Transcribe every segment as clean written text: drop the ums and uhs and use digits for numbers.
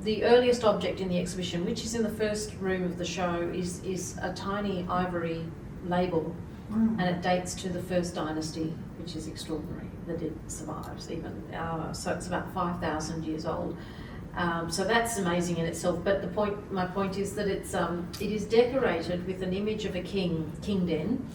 the earliest object in the exhibition, which is in the first room of the show, is a tiny ivory label, and it dates to the first dynasty, which is extraordinary that it survives even. So it's about 5,000 years old. So that's amazing in itself. But my point is that it is decorated with an image of a king, King Den,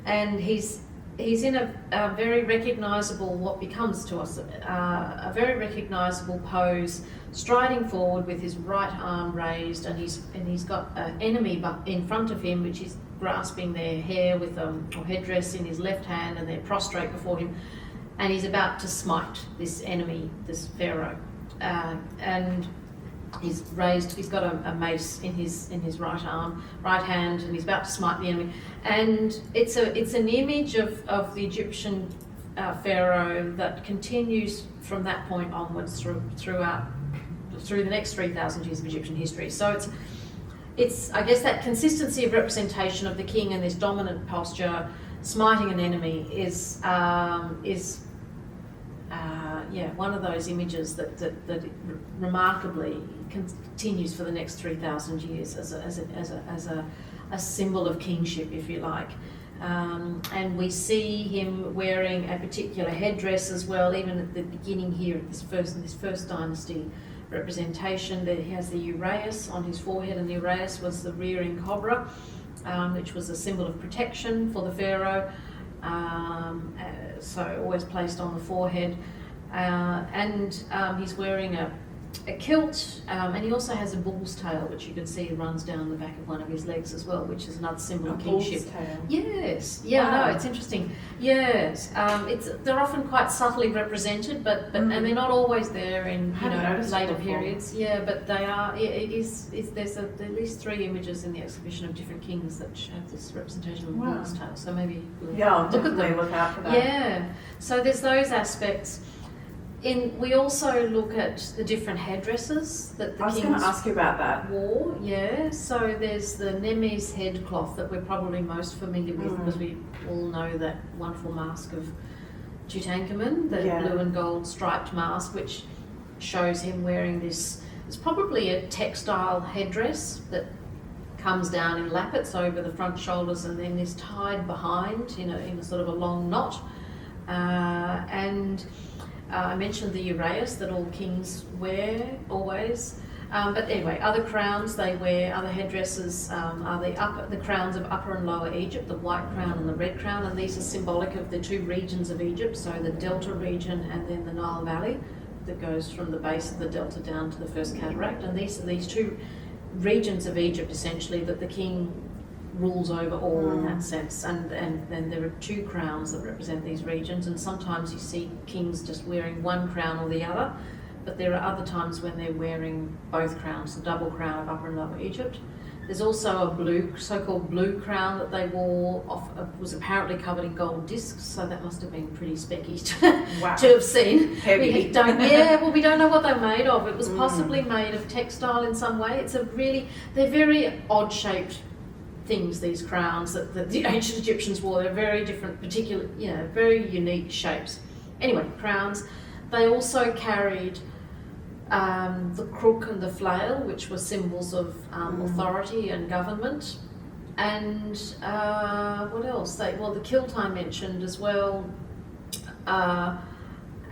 and he's in a very recognisable, what becomes to us a very recognisable pose, striding forward with his right arm raised, and he's got an enemy in front of him, which is grasping their hair with or headdress in his left hand, and they're prostrate before him, and he's about to smite this enemy, this pharaoh, and he's got a mace in his right hand, and he's about to smite the enemy. And it's an image of the Egyptian pharaoh that continues from that point onwards through the next 3,000 years of Egyptian history. So it's I guess that consistency of representation of the king and this dominant posture, smiting an enemy, is one of those images that remarkably continues for the next 3,000 years as a symbol of kingship, if you like. And we see him wearing a particular headdress as well, even at the beginning here in this first dynasty representation. That he has the uraeus on his forehead, and the uraeus was the rearing cobra, which was a symbol of protection for the pharaoh. So always placed on the forehead. And he's wearing a kilt, and he also has a bull's tail, which you can see runs down the back of one of his legs as well, which is another symbol of kingship. Bull's tail. Yes, yeah, wow. No, it's interesting. Yes, they're often quite subtly represented, but and they're not always there in later periods. Yeah, but they are. There's at least 3 images in the exhibition of different kings that have this representation of a bull's tail. So maybe I'll definitely look out for that. Yeah, so there's those aspects. We also look at the different headdresses that the kings I was going to ask you about that. wore. Yeah, so there's the Nemes headcloth that we're probably most familiar with, because we all know that wonderful mask of Tutankhamun, the blue and gold striped mask, which shows him wearing this. It's probably a textile headdress that comes down in lappets over the front shoulders and then is tied behind in a sort of a long knot. I mentioned the uraeus that all kings wear always, but anyway, other crowns they wear, other headdresses are the crowns of Upper and Lower Egypt, the white crown and the red crown, and these are symbolic of the 2 regions of Egypt, so the Delta region and then the Nile Valley that goes from the base of the Delta down to the first cataract, and these are these 2 regions of Egypt essentially that the king rules over all in that sense, and then there are 2 crowns that represent these regions, and sometimes you see kings just wearing one crown or the other, but there are other times when they're wearing both crowns, the double crown of Upper and Lower Egypt. There's also a so-called blue crown that they wore, was apparently covered in gold discs, so that must have been pretty specky to have seen. Heavy. We don't know what they're made of. It was possibly made of textile in some way. They're very odd-shaped things, these crowns that the ancient Egyptians wore. They're very different, particular, very unique shapes. Anyway, crowns. They also carried the crook and the flail, which were symbols of authority and government. And what else? The kilt I mentioned as well,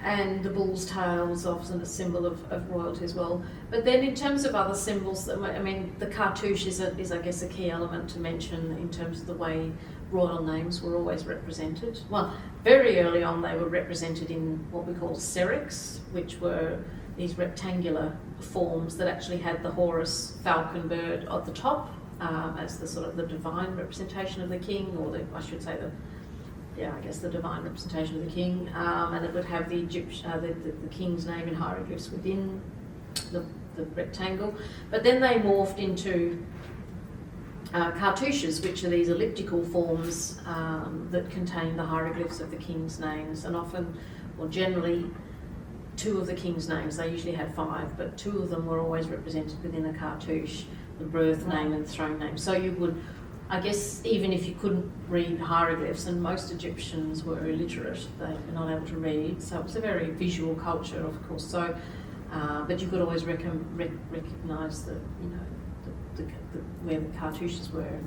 and the bull's tail was often a symbol of royalty as well. But then in terms of other symbols, the cartouche is I guess a key element to mention in terms of the way royal names were always represented. Well, very early on they were represented in what we call serics, which were these rectangular forms that actually had the Horus falcon bird at the top as the sort of the divine representation of the king, or the divine representation of the king, and it would have the king's name in hieroglyphs within the rectangle. But then they morphed into cartouches, which are these elliptical forms that contain the hieroglyphs of the king's names, and often, or generally, 2 of the king's names. They usually had 5, but 2 of them were always represented within a cartouche, the birth name and throne name. So you would, I guess, even if you couldn't read hieroglyphs, and most Egyptians were illiterate, they were not able to read, so it was a very visual culture, of course. So But you've got to always recognise the, you know, the where the cartouches were